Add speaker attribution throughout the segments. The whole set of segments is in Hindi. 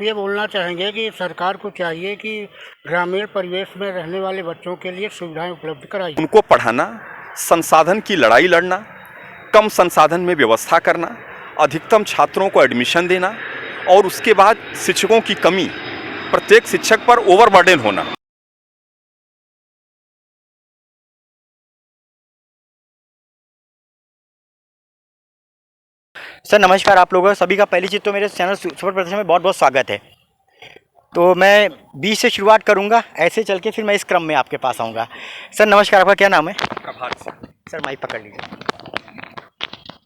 Speaker 1: ये बोलना चाहेंगे कि सरकार को चाहिए कि ग्रामीण परिवेश में रहने वाले बच्चों के लिए सुविधाएं उपलब्ध कराई।
Speaker 2: उनको पढ़ाना, संसाधन की लड़ाई लड़ना, कम संसाधन में व्यवस्था करना, अधिकतम छात्रों को एडमिशन देना और उसके बाद शिक्षकों की कमी, प्रत्येक शिक्षक पर ओवरबर्डन होना।
Speaker 3: सर नमस्कार, आप लोगों का सभी का पहली चीज़ तो मेरे चैनल सुपर प्रदर्शन में बहुत बहुत स्वागत है। तो मैं 20 से शुरुआत करूंगा, ऐसे चल के फिर मैं इस क्रम में आपके पास आऊंगा। सर नमस्कार, आपका क्या नाम है?
Speaker 2: प्रभात सिंह।
Speaker 3: सर माइक पकड़ लीजिए।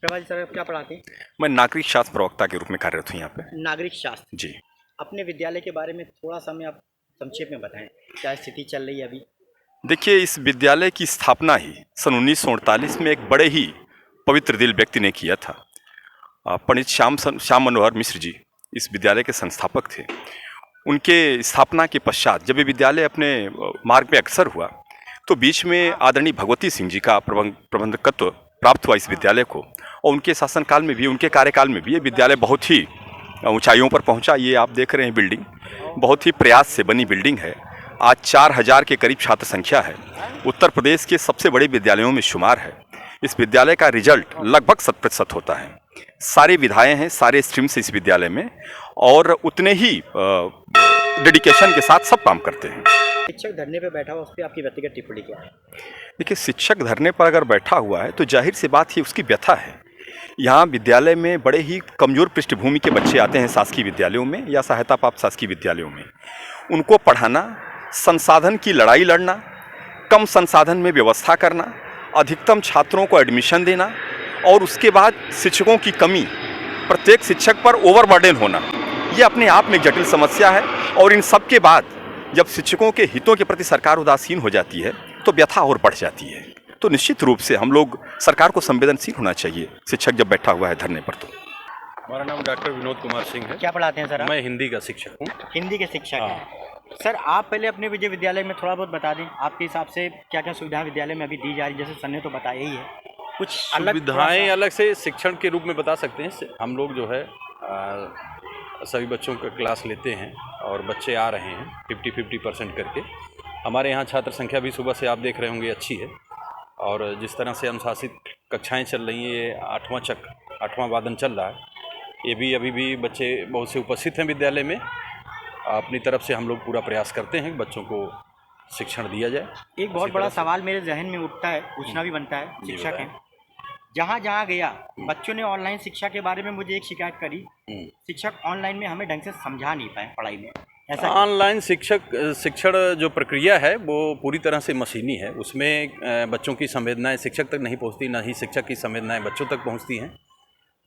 Speaker 3: प्रभात जी, सर आप क्या पढ़ाते हैं?
Speaker 2: मैं नागरिक शास्त्र प्रवक्ता के रूप में कार्यरत हूँ यहाँ पे।
Speaker 3: नागरिक शास्त्र
Speaker 2: जी।
Speaker 3: अपने विद्यालय के बारे में थोड़ा सा हमें आप संक्षेप में बताएं, क्या स्थिति चल रही है अभी?
Speaker 2: देखिए, इस विद्यालय की स्थापना ही सन 1948 में एक बड़े ही पवित्र दिल व्यक्ति ने किया था। पंडित श्याम मनोहर मिश्र जी इस विद्यालय के संस्थापक थे। उनके स्थापना के पश्चात जब ये विद्यालय अपने मार्ग पे अग्रसर हुआ तो बीच में आदरणीय भगवती सिंह जी का प्रबंधकत्व प्राप्त हुआ इस विद्यालय को, और उनके शासनकाल में भी, उनके कार्यकाल में भी ये विद्यालय बहुत ही ऊंचाइयों पर पहुंचा। ये आप देख रहे हैं बिल्डिंग, बहुत ही प्रयास से बनी बिल्डिंग है। आज 4000 के करीब छात्र संख्या है, उत्तर प्रदेश के सबसे बड़े विद्यालयों में शुमार है। इस विद्यालय का रिजल्ट लगभग 100% होता है। सारी विधाएं हैं, सारे स्ट्रीम्स इस विद्यालय में, और उतने ही डेडिकेशन के साथ सब काम करते हैं।
Speaker 3: शिक्षक धरने पे बैठा हुआ, उस पर आपकी व्यक्तिगत टिप्पणी क्या है?
Speaker 2: देखिए, शिक्षक धरने पर अगर बैठा हुआ है तो जाहिर सी बात ही उसकी व्यथा है। यहाँ विद्यालय में बड़े ही कमज़ोर पृष्ठभूमि के बच्चे आते हैं शासकीय विद्यालयों में या सहायता प्राप्त शासकीय विद्यालयों में। उनको पढ़ाना, संसाधन की लड़ाई लड़ना, कम संसाधन में व्यवस्था करना, अधिकतम छात्रों को एडमिशन देना और उसके बाद शिक्षकों की कमी, प्रत्येक शिक्षक पर ओवरबर्डन होना, ये अपने आप में एक जटिल समस्या है। और इन सब के बाद जब शिक्षकों के हितों के प्रति सरकार उदासीन हो जाती है तो व्यथा और बढ़ जाती है। तो निश्चित रूप से हम लोग, सरकार को संवेदनशील होना चाहिए शिक्षक जब बैठा हुआ है धरने पर। तो
Speaker 4: हमारा नाम डॉक्टर विनोद कुमार सिंह है।
Speaker 3: क्या पढ़ाते हैं सर आप?
Speaker 4: मैं हिंदी का शिक्षक हूँ।
Speaker 3: हिंदी के शिक्षक हैं। सर आप पहले अपने विद्यालय में थोड़ा बहुत बता दें, आपके हिसाब से क्या क्या सुविधाएं विद्यालय में अभी दी जा रही है? जैसे सर ने तो बताया ही है, कुछ अलग
Speaker 4: सुविधाएं अलग से शिक्षण के रूप में बता सकते हैं। हम लोग जो है सभी बच्चों का क्लास लेते हैं और बच्चे आ रहे हैं 50% करके। हमारे यहाँ छात्र संख्या भी सुबह से आप देख रहे होंगे अच्छी है, और जिस तरह से अनुशासित कक्षाएं चल रही हैं, ये 8वां वादन चल रहा है, ये भी अभी भी बच्चे बहुत से उपस्थित हैं विद्यालय में। अपनी तरफ से हम लोग पूरा प्रयास करते हैं कि बच्चों को शिक्षण दिया जाए।
Speaker 3: एक बहुत बड़ा सवाल मेरे जहन में उठता है, पूछना भी बनता है, शिक्षक हैं, जहाँ जहाँ गया बच्चों ने ऑनलाइन शिक्षा के बारे में मुझे एक शिकायत करी, शिक्षक ऑनलाइन में हमें ढंग से समझा नहीं पाए पढ़ाई में। ऐसा
Speaker 4: ऑनलाइन शिक्षण जो प्रक्रिया है वो पूरी तरह से मशीनी है। उसमें बच्चों की संवेदनाएं शिक्षक तक नहीं पहुंचती, ना ही शिक्षक की संवेदनाएं बच्चों तक पहुंचती हैं।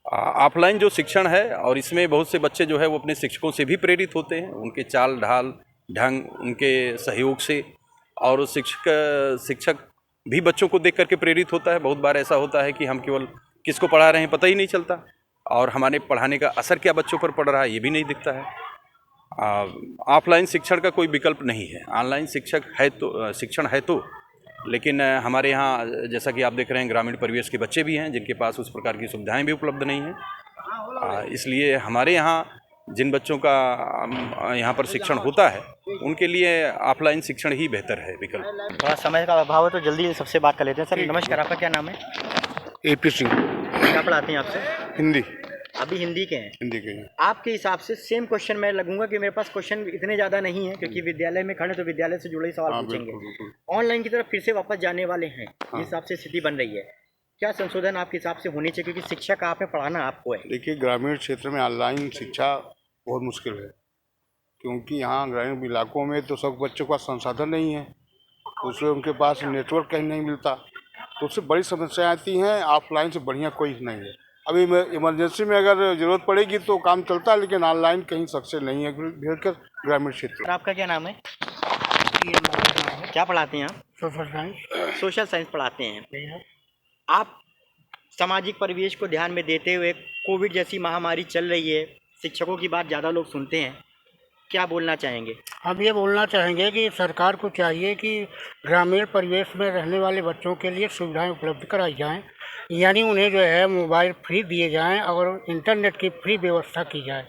Speaker 4: ऑफलाइन जो शिक्षण है, और इसमें बहुत से बच्चे जो है वो अपने शिक्षकों से भी प्रेरित होते हैं, उनके चाल ढाल ढंग, उनके सहयोग से, और शिक्षक भी बच्चों को देख करके प्रेरित होता है। बहुत बार ऐसा होता है कि हम केवल किसको पढ़ा रहे हैं पता ही नहीं चलता, और हमारे पढ़ाने का असर क्या बच्चों पर पड़ रहा है ये भी नहीं दिखता है। ऑफलाइन शिक्षण का कोई विकल्प नहीं है। ऑनलाइन शिक्षण है तो, लेकिन हमारे यहाँ जैसा कि आप देख रहे हैं ग्रामीण परिवेश के बच्चे भी हैं जिनके पास उस प्रकार की सुविधाएं भी उपलब्ध नहीं हैं। इसलिए हमारे यहाँ जिन बच्चों का यहाँ पर शिक्षण होता है उनके लिए ऑफलाइन शिक्षण ही बेहतर है विकल्प।
Speaker 3: थोड़ा समय का अभाव है तो जल्दी सबसे बात कर लेते हैं। सर नमस्कार, आपका क्या नाम है?
Speaker 1: AP सिंह।
Speaker 3: क्या पढ़ाते हैं आपसे?
Speaker 1: हिंदी।
Speaker 3: अभी हिंदी के हैं?
Speaker 1: हिंदी के हैं।
Speaker 3: आपके हिसाब से सेम क्वेश्चन मैं लगूंगा कि मेरे पास क्वेश्चन इतने ज़्यादा नहीं है, क्योंकि विद्यालय में खड़े तो विद्यालय से जुड़े ही सवाल पूछेंगे। ऑनलाइन की तरफ फिर से वापस जाने वाले हैं, जिस हिसाब से स्थिति बन रही है, क्या संशोधन आपके हिसाब से होनी चाहिए? क्योंकि शिक्षक आप में पढ़ाना आपको है।
Speaker 5: देखिए, ग्रामीण क्षेत्र में ऑनलाइन शिक्षा बहुत मुश्किल है, क्योंकि यहाँ ग्रामीण इलाकों में तो सब बच्चों का संसाधन नहीं है, दूसरे उनके पास नेटवर्क कहीं नहीं मिलता, तो उससे बड़ी समस्याएं आती हैं। ऑफलाइन से बढ़िया कोई नहीं है। अभी इमरजेंसी में अगर ज़रूरत पड़ेगी तो काम चलता है, लेकिन ऑनलाइन कहीं सक्सेस नहीं है भयंकर ग्रामीण क्षेत्र।
Speaker 3: आपका क्या नाम है? क्या पढ़ाते हैं आप?
Speaker 1: Social science.
Speaker 3: सोशल साइंस पढ़ाते हैं आप। सामाजिक परिवेश को ध्यान में देते हुए कोविड जैसी महामारी चल रही है, शिक्षकों की बात ज़्यादा लोग सुनते हैं, क्या बोलना चाहेंगे?
Speaker 1: हम ये बोलना चाहेंगे कि सरकार को चाहिए कि ग्रामीण परिवेश में रहने वाले बच्चों के लिए सुविधाएं उपलब्ध कराई जाएं, यानी उन्हें जो है मोबाइल फ्री दिए जाएं और इंटरनेट की फ्री व्यवस्था की जाए।